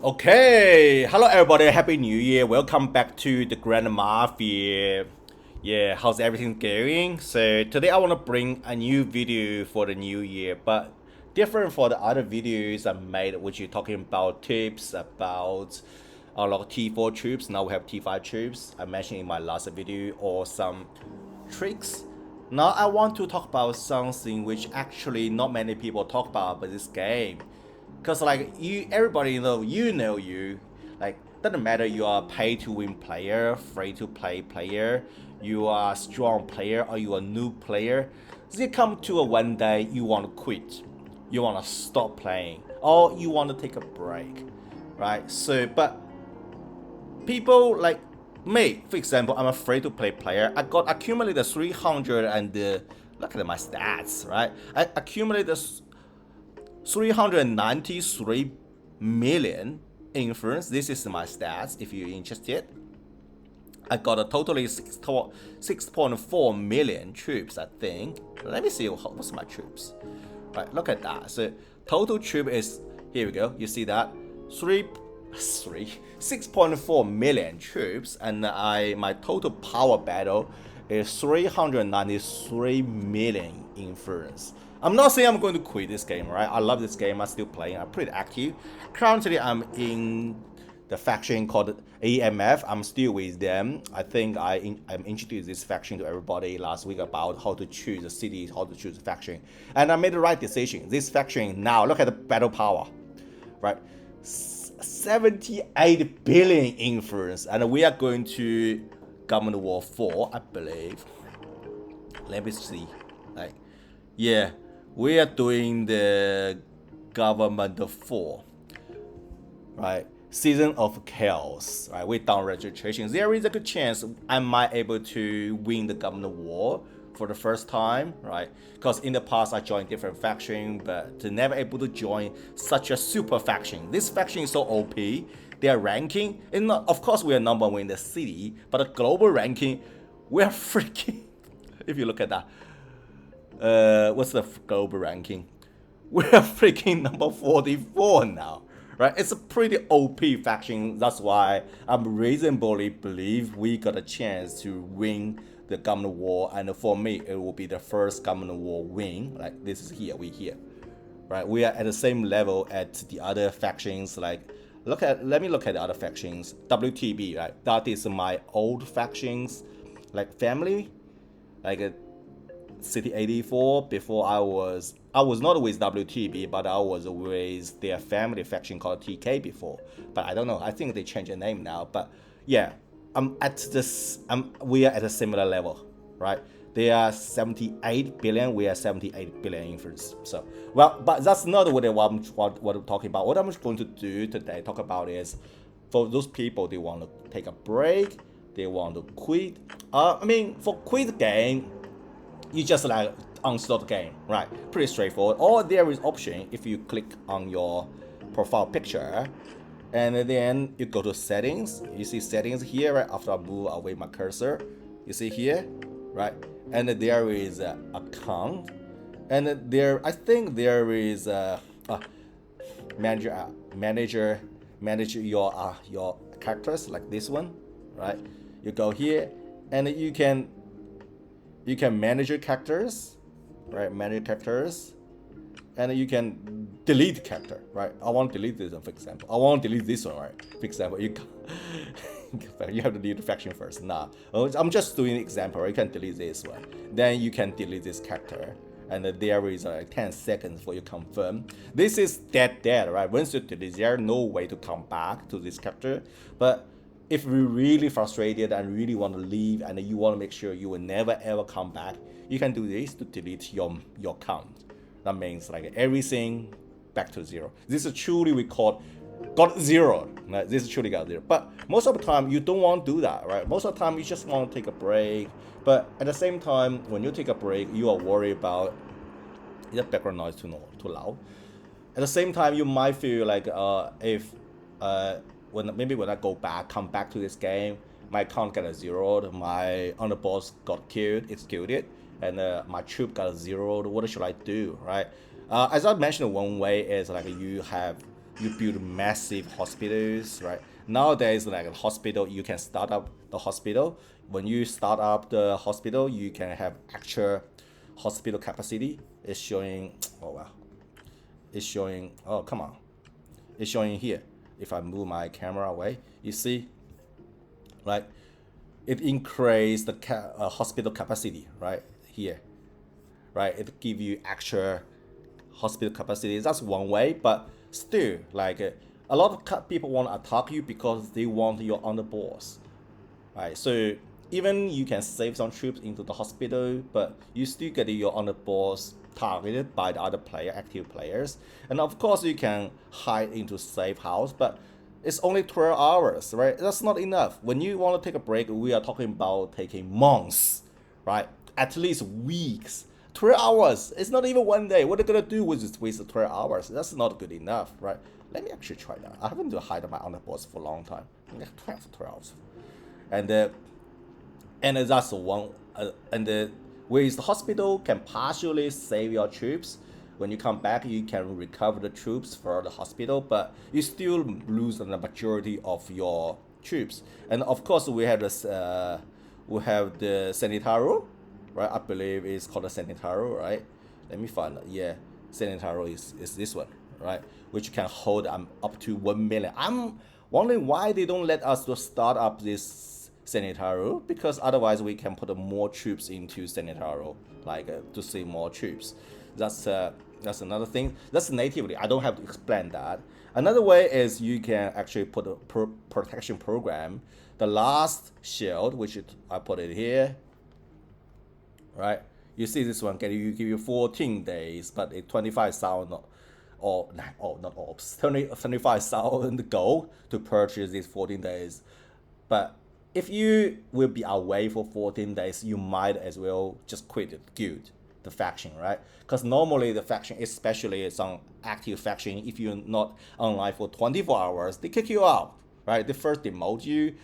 Okay, hello everybody, happy new year. Welcome back to the Grand Mafia. Yeah, how's everything going? So today I want to bring a new video for the new year, but different for the other videos I made, which is talking about tips about a lot of T4 troops. Now we have T5 troops. I mentioned in my last video, or some tricks. Now I want to talk about something which actually not many people talk about, but this game. Cause like everybody know you, like doesn't matter you are pay to win player, free to play player, you are a strong player or you are a new player. They come to a one day you want to quit, you want to stop playing, or you want to take a break, right? So, but people like me, for example, I'm a free to play player. I got accumulated 300 and look at my stats, right? I accumulated 393 million influence. This is my stats if you're interested. I got a totally 6.4 million troops, I think. Let me see what's my troops. Right, look at that. So total troop is, here we go. You see that? 6.4 million troops, and my total power battle is 393 million influence. I'm not saying I'm going to quit this game, right? I love this game. I'm still playing. I'm pretty active. Currently, I'm in the faction called AMF. I'm still with them. I think I introduced this faction to everybody last week about how to choose a city, how to choose a faction, and I made the right decision. This faction now, look at the battle power, right? 78 billion influence, and we are going to Government War 4, I believe. Let me see. Like, yeah, we are doing the Government 4, right? Season of Chaos, right? We done registration. There is a good chance I might able to win the Government War for the first time, right? Because in the past I joined different faction, but never able to join such a super faction. This faction is so OP. Their ranking, and not, of course we are number one in the city, but the global ranking, we are freaking. If you look at that, what's the global ranking? We're freaking number 44 now, right? It's a pretty OP faction. That's why I'm reasonably believe we got a chance to win the government war. And for me, it will be the first government war win. Like this is here, we here, right? We are at the same level at the other factions. Like, let me look at the other factions. WTB, right? That is my old factions, like family, like City 84. Before I was not with WTB, but I was with their family faction called TK before. But I don't know. I think they changed the name now. But yeah, we are at a similar level, right? They are 78 billion. We are 78 billion influence. So well, but that's not what I'm talking about. What I'm going to do today talk about is for those people they want to take a break, they want to quit. I mean, for quit game, you just like uninstall the game, right? Pretty straightforward. Or there is option if you click on your profile picture, and then you go to settings. You see settings here, right? After I move away my cursor, you see here, right? And there is account, and there I think there is manager manage your characters like this one, right? You go here, and you can manage your characters, right? Manage characters, and you can delete character, right? I want to delete this one, for example. I want to delete this one, right? For example, you you have to delete the faction first. Nah, I'm just doing an example. Right? You can delete this one, then you can delete this character, and there is 10 seconds for you confirm. This is dead, right? Once you delete, there's no way to come back to this character, but if you're really frustrated and really want to leave and you want to make sure you will never ever come back, you can do this to delete your account. That means like everything back to zero. This is truly we call got zero. Right? This is truly got zero. But most of the time you don't want to do that, right? Most of the time you just want to take a break. But at the same time, when you take a break, you are worried about the background noise too loud. At the same time, you might feel like if when I come back to this game, my account got a zeroed, my underboss got executed, and my troop got a zeroed. What should I do, right? As I mentioned, one way is like you have you build massive hospitals, right? Nowadays, like a hospital, you can start up the hospital. When you start up the hospital, you can have actual hospital capacity. It's showing, oh wow, it's showing, oh come on, it's showing here. If I move my camera away, you see, right? It increase the hospital capacity, right here, right? It give you actual hospital capacity. That's one way, but still, like a lot of people want to attack you because they want your underboss, right? So even you can save some troops into the hospital, but you still get your underboss targeted by the other player, active players. And of course, you can hide into safe house, but it's only 12 hours, right? That's not enough. When you want to take a break, we are talking about taking months, right? At least weeks. 12 hours. It's not even one day. What are you gonna do with this waste of 12 hours? That's not good enough, right? Let me actually try that. I haven't hide my underboss for a long time. 12. And that's one. Whereas the hospital can partially save your troops. When you come back, you can recover the troops for the hospital, but you still lose the majority of your troops. And of course, we have this. We have the Sanitaro, right? I believe it's called the Sanitaro, right? Let me find it. Yeah, Sanitaro is this one, right? Which can hold up to 1 million. I'm wondering why they don't let us to start up this Sanitaro, because otherwise we can put more troops into Sanitaro, like to save more troops. That's another thing. That's natively. I don't have to explain that. Another way is you can actually put a protection program. The last shield, which I put it here, right? You see this one, give you 14 days, but it 25,000 or not orbs, 25,000 gold to purchase these 14 days. But if you will be away for 14 days, you might as well just quit the guild, the faction, right? Because normally the faction, especially some active faction, if you're not online for 24 hours, they kick you out, right? They first demote you.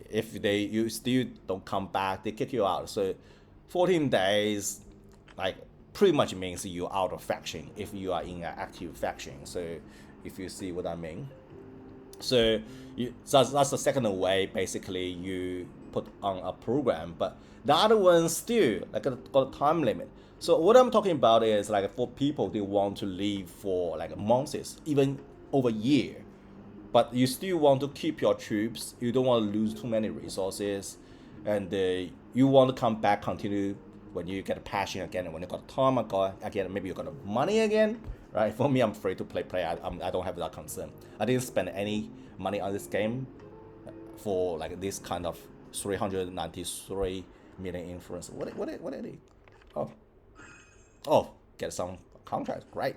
If you still don't come back, they kick you out. So 14 days, like, pretty much means you're out of faction if you are in an active faction. So if you see what I mean. So that's the second way. Basically, you put on a program, but the other one still like got a time limit. So what I'm talking about is like for people they want to live for like months, even over a year, but you still want to keep your troops. You don't want to lose too many resources, and you want to come back, continue when you get a passion again, when you got time again, maybe you got money again, right? For me, I'm free to play. I don't have that concern. I didn't spend any money on this game for like this kind of 393 million influence. What are they? Oh, get some contracts. Great.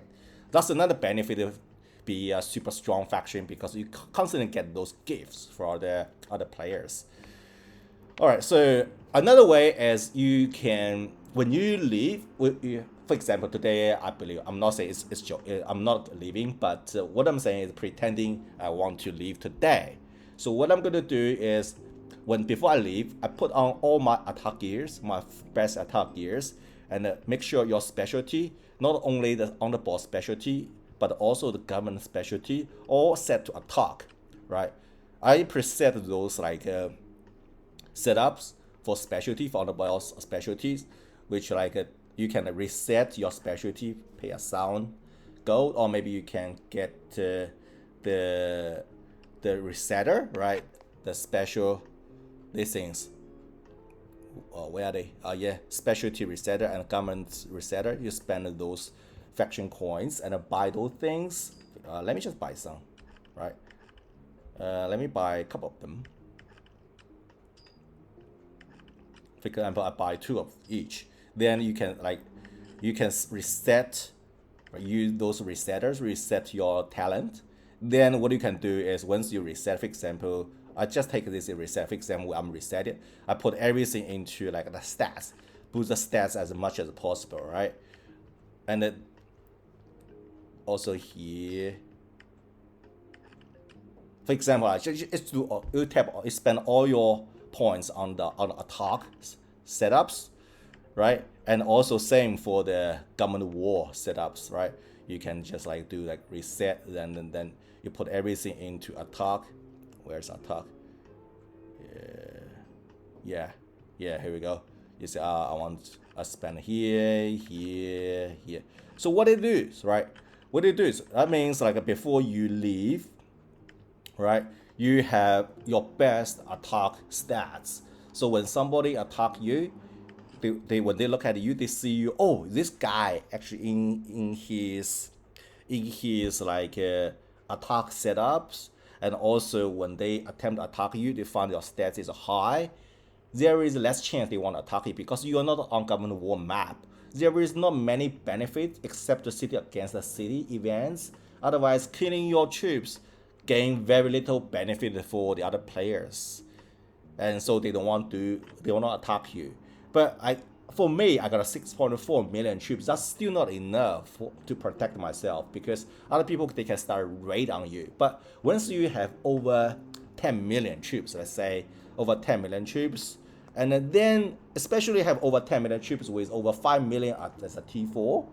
That's another benefit of be a super strong faction, because you constantly get those gifts for the other players. All right, so another way is you can, when you leave, for example, today I believe, I'm not saying I'm not leaving, but what I'm saying is pretending I want to leave today. So what I'm gonna do is, before I leave, I put on all my attack gears, my best attack gears, and make sure your specialty, not only the underboss specialty, but also the government specialty, all set to attack, right? I preset those like setups for specialty, for underboss specialties, which like you can reset your specialty, pay a sound gold, or maybe you can get the resetter, right? The special, these things. Where are they? Yeah, specialty resetter and government resetter. You spend those faction coins and buy those things. Let me just buy some, right? Let me buy a couple of them. For example, I buy 2 of each. Then you can reset, use those resetters, reset your talent. Then what you can do is, once you reset, for example, I just take this reset, for example, I'm resetting, I put everything into like the stats, boost the stats as much as possible, right? And then also here, for example, you spend all your points on the attack setups, right? And also same for the government war setups, right? you can just like do like reset, then you put everything into attack. Where's attack? Yeah, here we go. You say, I want to spend here. So what it is, right? What it is, that means like before you leave, right, you have your best attack stats. So when somebody attack you, when they look at you, they see you. Oh, this guy actually in his like attack setups, and also when they attempt to attack you, they find your stats is high. There is less chance they want to attack you because you are not on government war map. There is not many benefits except the city against the city events. Otherwise, killing your troops gain very little benefit for the other players, and so they want to attack you. But for me, I got a 6.4 million troops. That's still not enough to protect myself because other people, they can start raid on you. But once you have over 10 million troops, let's say over 10 million troops, and then especially have over 10 million troops with over 5 million as a T4.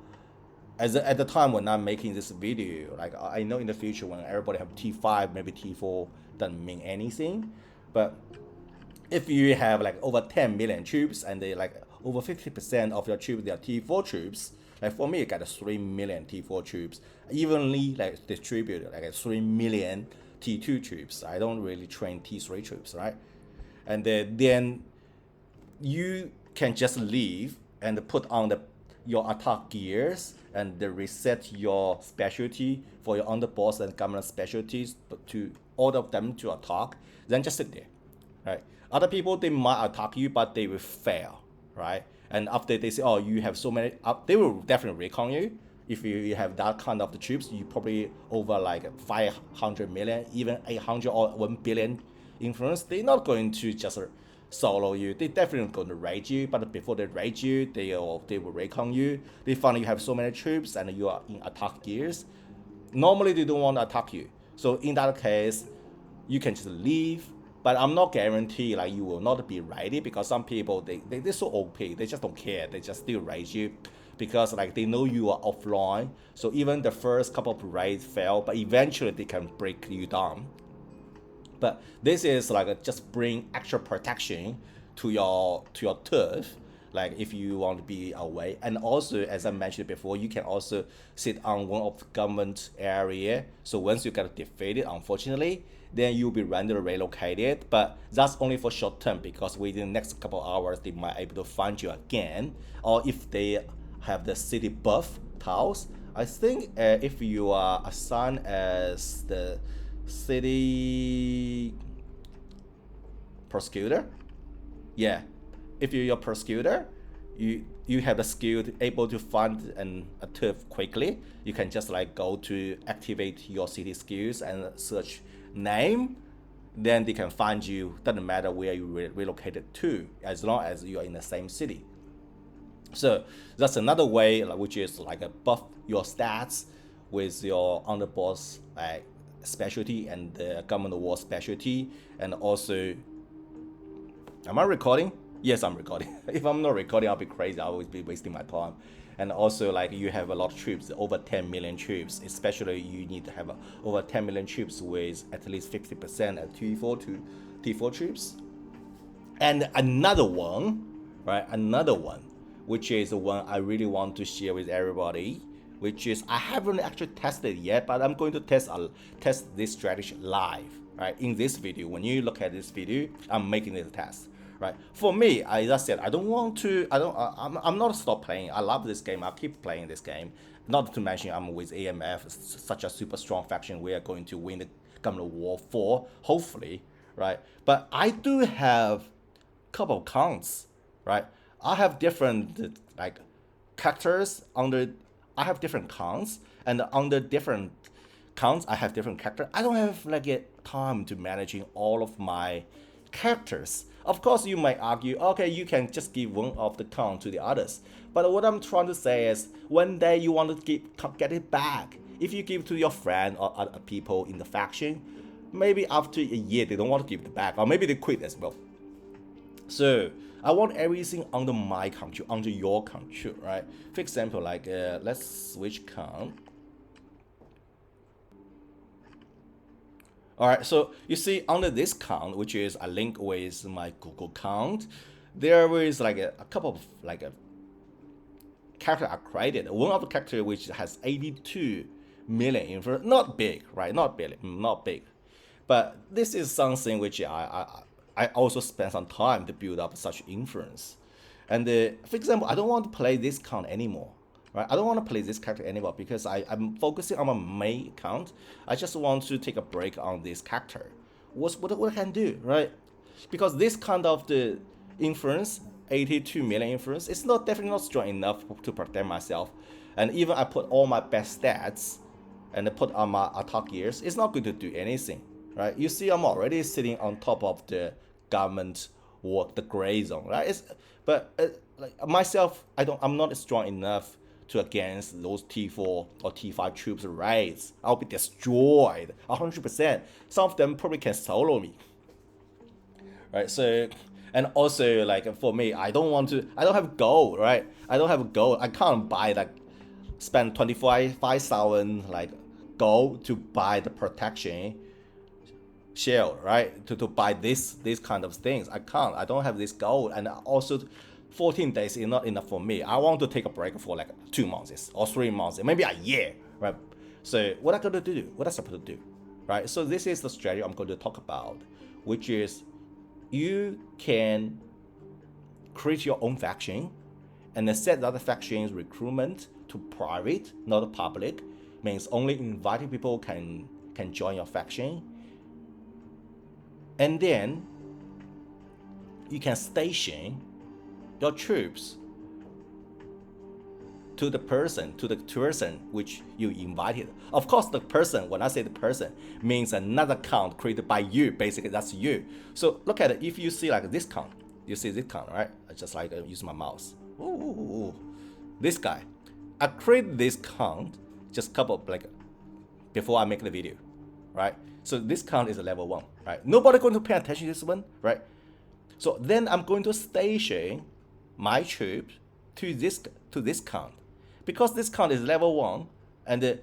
At the time when I'm making this video, like I know in the future when everybody have T5, maybe T4 doesn't mean anything. But if you have like over 10 million troops and they like over 50% of your troops, they are T4 troops. Like for me, I got 3 million T4 troops, evenly like distributed, like 3 million T2 troops. I don't really train T3 troops, right? And then you can just leave and put on your attack gears and reset your specialty for your underboss and government specialties to order them to attack. Then just sit there, right? Other people, they might attack you, but they will fail, right? And after they say, oh, you have so many, they will definitely recon you. If you have that kind of the troops, you probably over like 500 million, even 800 or 1 billion influence. They're not going to just solo you. They definitely going to raid you, but before they raid you, they will recon you. They find you have so many troops and you are in attack gears. Normally, they don't want to attack you. So in that case, you can just leave. But I'm not guarantee like you will not be ready because some people they're so OP, they just don't care. They just still raid you because like they know you are offline. So even the first couple of raids fail, but eventually they can break you down. But this is like just bring extra protection to your turf, like if you want to be away. And also, as I mentioned before, you can also sit on one of the government area. So once you get defeated, unfortunately, then you'll be randomly relocated. But that's only for short term because within the next couple of hours, they might be able to find you again. Or if they have the city buff tiles, I think if you are assigned as the city prosecutor, yeah, if you're a prosecutor, you have the skill to able to find a turf quickly. You can just like go to activate your city skills and search name, then they can find you. Doesn't matter where you relocated to, as long as you are in the same city. So that's another way, which is like a buff your stats with your underboss like specialty and the government war specialty. And also, am I recording? Yes, I'm recording. If I'm not recording, I'll be crazy. I'll always be wasting my time. And also, like you have a lot of troops, over 10 million troops. Especially, you need to have over 10 million troops with at least 50% at T4 troops. And another one, right? Another one, which is the one I really want to share with everybody, which is I haven't actually tested it yet, but I'm going to test this strategy live, right? In this video, when you look at this video, I'm making this test. Right. For me, as I said, I'm not stop playing. I love this game. I'll keep playing this game. Not to mention, I'm with AMF, such a super strong faction. We are going to win the Government War 4, hopefully, right? But I do have a couple of counts, right? I have different like characters under. I have different counts, and under different counts, I have different characters. I don't have like a time to managing all of my characters. Of course, you might argue, okay, you can just give one of the count to the others. But what I'm trying to say is, one day you want to get it back. If you give to your friend or other people in the faction, maybe after a year they don't want to give it back, or maybe they quit as well. So I want everything under my control, under your control, right? For example, like let's switch count. All right, so you see under this count, which is a link with my Google account, there is like a couple of like a character are created. One of the character which has 82 million influence, not big, right? Not big, not big, but this is something which I also spent some time to build up such influence. And for example, I don't want to play this count anymore, right? I don't want to play this character anymore because I'm focusing on my main account. I just want to take a break on this character. What I can do, right? Because this kind of the influence, 82 million influence, it's not definitely not strong enough to protect myself. And even I put all my best stats and I put on my attack gears, it's not going to do anything, right? You see, I'm already sitting on top of the government or the gray zone, right? But like myself, I'm not strong enough to against those T4 or T5 troops raids. I'll be destroyed 100%. Some of them probably can solo me, right? So, and also like for me, I don't have gold, right? I don't have gold. I can't buy like spend 25,000 like gold to buy the protection shield, right? To buy these kind of things. I can't. I don't have this gold, and also 14 days is not enough for me. I want to take a break for like 2 months or 3 months, maybe a year, right? So what I'm going to do? What I'm supposed to do, right? So this is the strategy I'm going to talk about, which is you can create your own faction and then set that faction's recruitment to private, not public. Means only invited people can join your faction. And then you can station your troops to the person which you invited. Of course, the person, when I say the person, means another count created by you. Basically, that's you. So look at it. If you see like this count, you see this count, right? I just like use my mouse. Ooh. This guy. I created this count just couple like before I make the video, right? So this count is a level 1, right? Nobody going to pay attention to this one, right? So then I'm going to station my troops to this count, because this count is level 1, and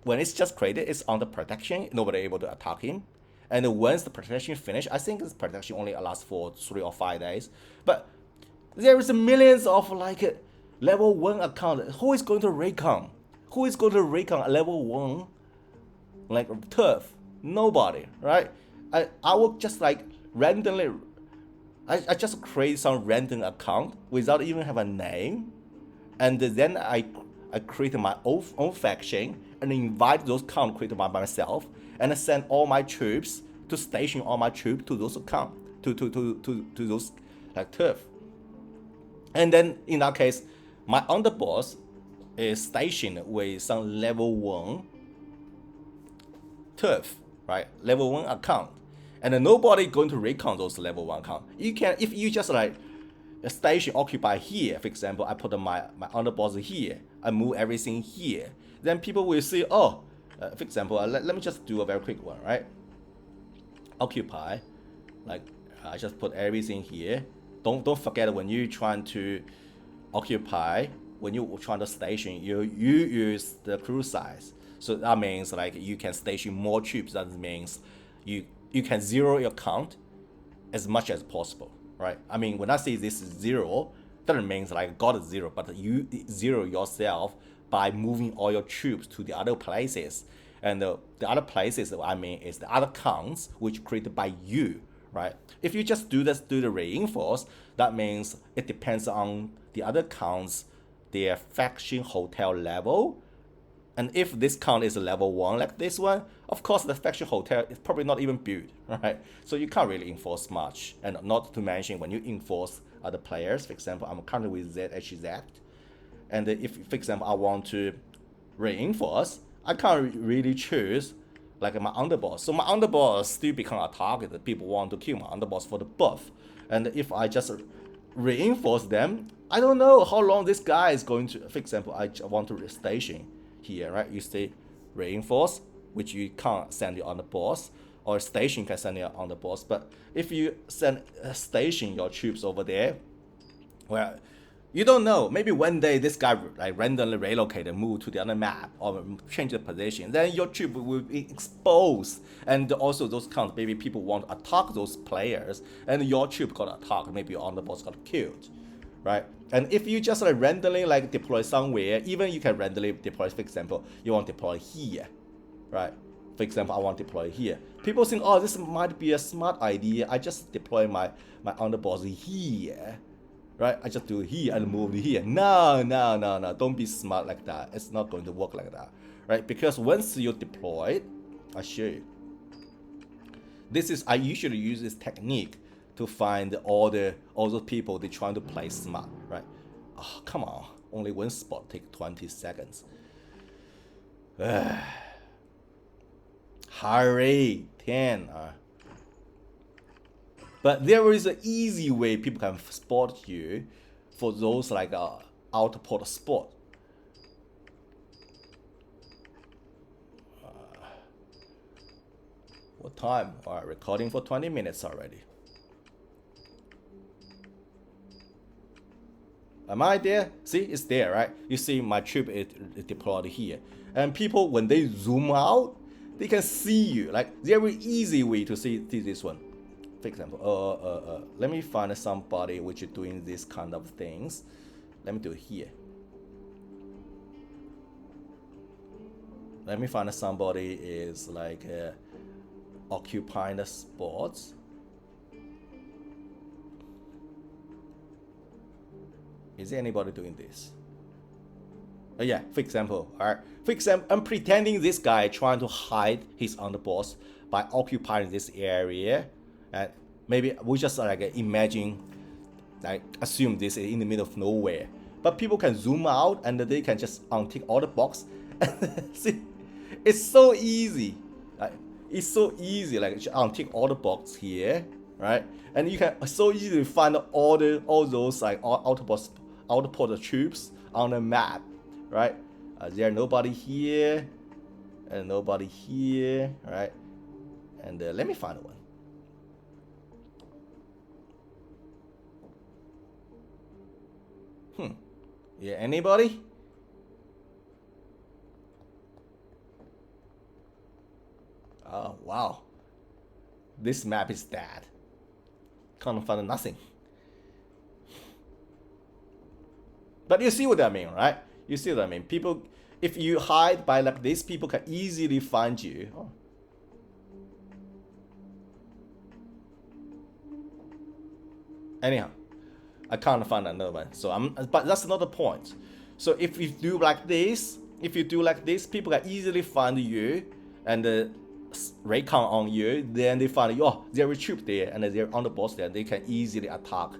when it's just created, it's under protection. Nobody able to attack him. And once the protection finish, I think this protection only lasts for 3 or 5 days. But there is millions of like level 1 account. Who is going to recon? Who is going to recon a level 1 like turf? Nobody, right? I will just like randomly. I just create some random account without even have a name, and then I create my own faction and invite those accounts created by myself, and I send all my troops to station all my troops to those accounts to those like turf. And then in that case, my underboss is stationed with some level 1 turf, right? Level 1 account. And then nobody going to recon those level 1 account. You can, if you just like a station occupy here, for example, I put my underboss here, I move everything here, then people will see, oh, for example, let me just do a very quick one, right? Occupy, like I just put everything here. Don't forget, when you trying to occupy, when you trying to station, you use the crew size. So that means like you can station more troops. That means you can zero your count as much as possible, right? I mean, when I say this is 0, that means like God is 0, but you zero yourself by moving all your troops to the other places. And the other places, I mean, is the other counts which created by you, right? If you just do the reinforce, that means it depends on the other counts, their faction hotel level. And if this count is a level 1 like this one, of course the faction hotel is probably not even built, right? So you can't really enforce much. And not to mention when you enforce other players, for example, I'm currently with ZHZ. And if, for example, I want to reinforce, I can't really choose like my underboss. So my underboss still become a target. People want to kill my underboss for the buff. And if I just reinforce them, I don't know how long this guy is going to, for example, I want to station here, right? You say reinforce, which you can't send your underboss, or station can send your underboss. But if you send station your troops over there, well, You don't know. Maybe one day this guy like randomly relocate and move to the other map or change the position. Then your troop will be exposed, and also those counts. Maybe people want to attack those players, and your troop got attacked. Maybe your underboss got killed, right? And if you just like randomly like deploy somewhere, even you can randomly deploy. For example, you want to deploy here, right? For example, I want to deploy here. People think, oh, this might be a smart idea. I just deploy my underboss here. Right, I just do it here and move it here. No, don't be smart like that. It's not going to work like that, right? Because once you deploy it, I show you. I usually use this technique to find all those people they trying to play smart, right? Oh, come on, only one spot take 20 seconds. Hurry, 10. But there is an easy way people can spot you for those like outport spot. What time? All right, recording for 20 minutes already. Am I there? See, it's there, right? You see my troop is deployed here. And people, when they zoom out, they can see you. Like, very easy way to see this one. For example, let me find somebody which is doing this kind of things. Let me do it here. Let me find somebody is like occupying the spots. Is there anybody doing this? Yeah, for example, alright. For example, I'm pretending this guy trying to hide his underboss by occupying this area. And maybe we just like imagine, like assume this is in the middle of nowhere. But people can zoom out and they can just untick all the box. See, it's so easy. It's so easy, like untick all the box here, right? And you can so easily find all those like output troops on the map, right? There nobody here, and nobody here, right? And let me find one. Yeah, anybody? Oh, wow. This map is dead. Can't find nothing. But you see what I mean, right? You see what I mean? People, if you hide by like this, people can easily find you. Oh. Anyhow, I can't find another one. So but that's not the point. So if you do like this, people can easily find you and recon on you. Then they find you. Oh, there is troop there, and they're on the boss there. They can easily attack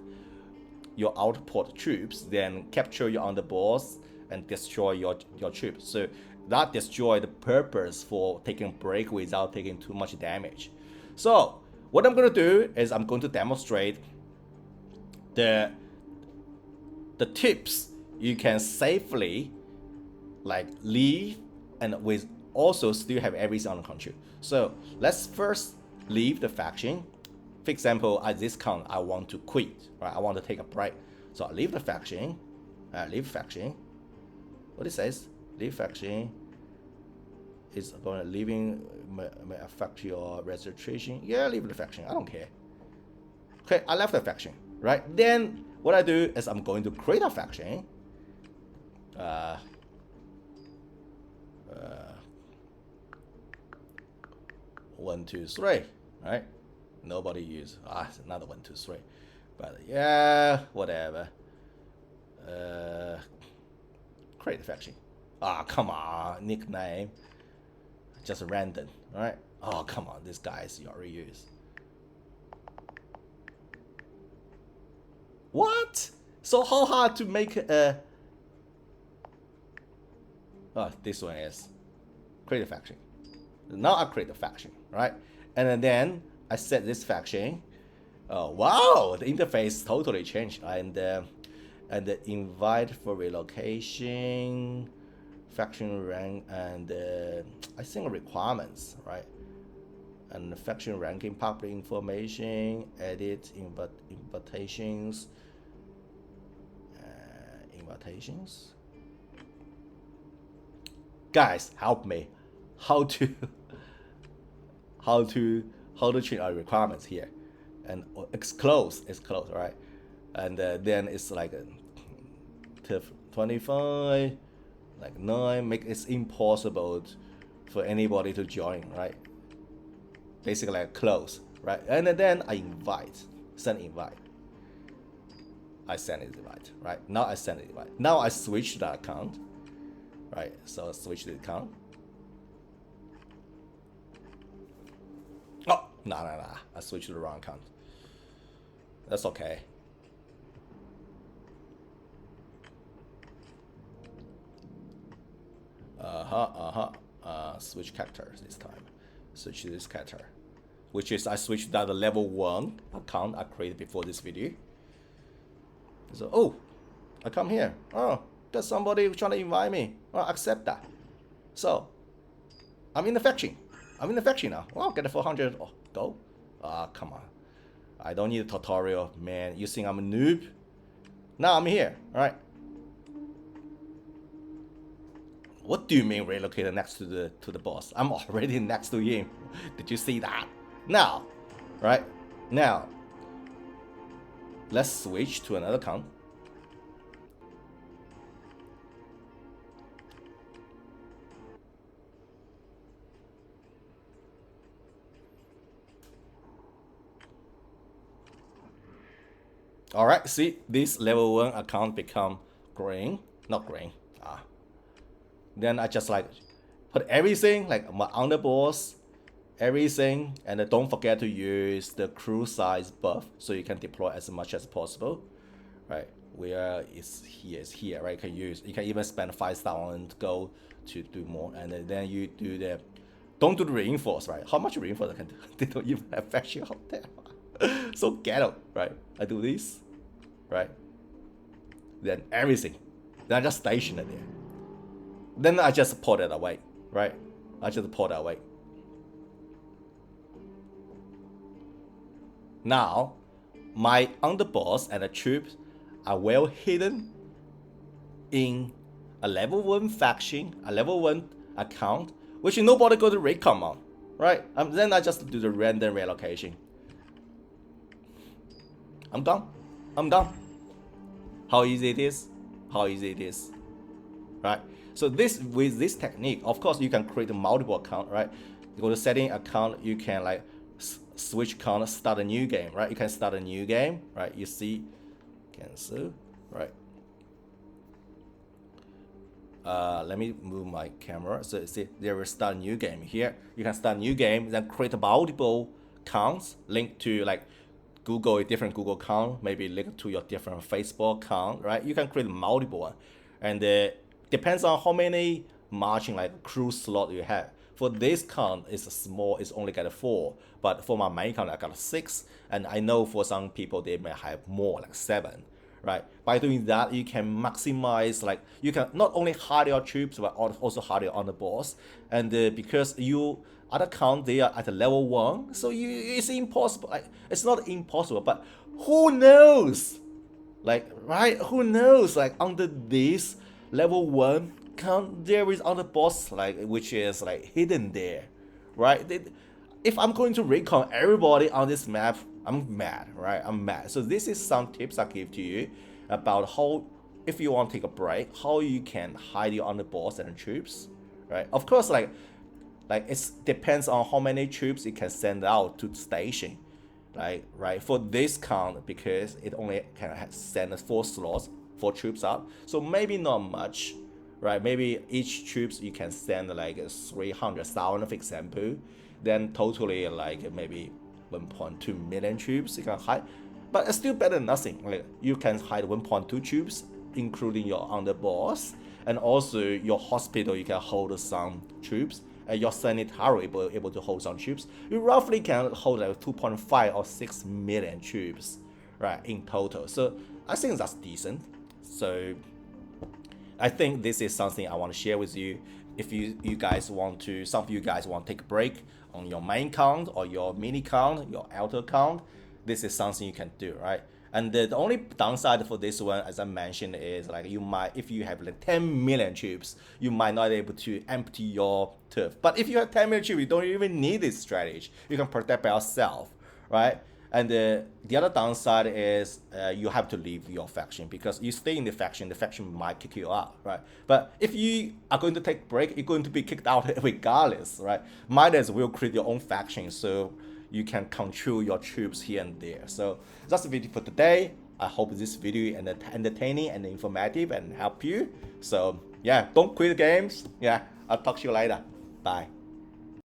your output troops, then capture your underboss and destroy your troops. So that destroy the purpose for taking a break without taking too much damage. So what I'm going to do is I'm going to demonstrate the tips you can safely like leave and with also still have everything under control. So let's first leave the faction. For example, at this count, I want to quit, right? I want to take a break. So I leave the faction. Leave faction. What it says? Leave faction. Is going to leaving may affect your registration. Yeah, leave the faction. I don't care. Okay, I left the faction, right? Then what I do is I'm going to create a faction. 1, 2, 3, right? Nobody use another 1, 2, 3, but yeah, whatever. Create a faction. Come on, nickname, just random, right? Oh, come on, this guy's you already use. What? So how hard to make a? Oh, this one is create a faction. Now I create a faction, right? And then I set this faction. Oh wow, the interface totally changed. And the invite for relocation, faction rank, and I think requirements, right? And the faction ranking, public information, edit invitations. invitations. Guys, help me. How to change our requirements here, and it's closed, right? And then it's like 25, like 9, make it impossible for anybody to join, right? Basically like close, right? And then I send invite. I send it invite, right? Now I send it invite. Now I switch the account, right? So I switch the account. Oh, no. I switched to the wrong account. That's okay. Switch characters this time. Switch to this character, which is I switched that the level 1 account I created before this video. So, oh, I come here. Oh, there's somebody trying to invite me. Oh, accept that. So, I'm in the faction. Now. Well, get a 400. Oh, go. Ah, come on. I don't need a tutorial, man. You think I'm a noob? Now I'm here. All right. What do you mean relocated next to the boss? I'm already next to him. Did you see that? Now, right? Now, let's switch to another account. All right, see, this level 1 account become green, not green. Then I just like put everything, like my underboss, everything, and then don't forget to use the crew size buff so you can deploy as much as possible, right? Where is here, right? You can even spend 5,000 gold to do more, and then you do the, don't do the reinforce, right? How much reinforce I can do? They don't even have faction out there. So ghetto, right? I do this, right? Then everything, then I just station it there. Then I just put it away, right? Now, my underboss and the troops are well hidden in a level 1 faction, a level 1 account, which nobody go to raid command, right? Then I just do the random relocation. I'm done. How easy it is? Right? So with this technique, of course, you can create a multiple account, right? You go to setting account, you can like switch account, start a new game, right? You can start a new game, right? You see, cancel, right? Let me move my camera. So you see, there will start a new game here. You can start a new game, then create multiple accounts linked to like Google, a different Google account, maybe linked to your different Facebook account, right? You can create multiple one, and depends on how many marching like crew slot you have. For this count, it's small, it's only got 4, but for my main count, I got 6, and I know for some people they may have more, like 7, right? By doing that, you can maximize, like you can not only hide your troops, but also hide your underboss, and because you other count they are at a level 1, so it's impossible. Like, it's not impossible, but who knows? Like, right? Who knows? Like under this level 1 count, there is other boss like which is like hidden there, right? If I'm going to recon everybody on this map, I'm mad, right? I'm mad. So this is some tips I give to you about how, if you want to take a break, how you can hide your underboss and troops, right? Of course, like it depends on how many troops you can send out to the station, like right? For this count, because it only can send 4 slots, 4 troops out, so maybe not much, right? Maybe each troops you can send like 300,000, for example, then totally like maybe 1.2 million troops you can hide, but it's still better than nothing. Like you can hide 1.2 troops, including your underboss, and also your hospital you can hold some troops, and your sanitary able to hold some troops. You roughly can hold like 2.5 or 6 million troops, right, in total. So I think that's decent. So I think this is something I want to share with you. If you guys want to, some of you guys want to take a break on your main count or your mini count, your alto count, this is something you can do, right? And the only downside for this one, as I mentioned, is like you might, if you have like 10 million troops, you might not be able to empty your turf. But if you have 10 million troops, you don't even need this strategy. You can protect by yourself, right? And the other downside is you have to leave your faction, because you stay in the faction might kick you out, right? But if you are going to take break, you're going to be kicked out regardless, right? Might as well create your own faction so you can control your troops here and there. So that's the video for today. I hope this video is entertaining and informative and help you. So yeah, don't quit the games. Yeah, I'll talk to you later. Bye.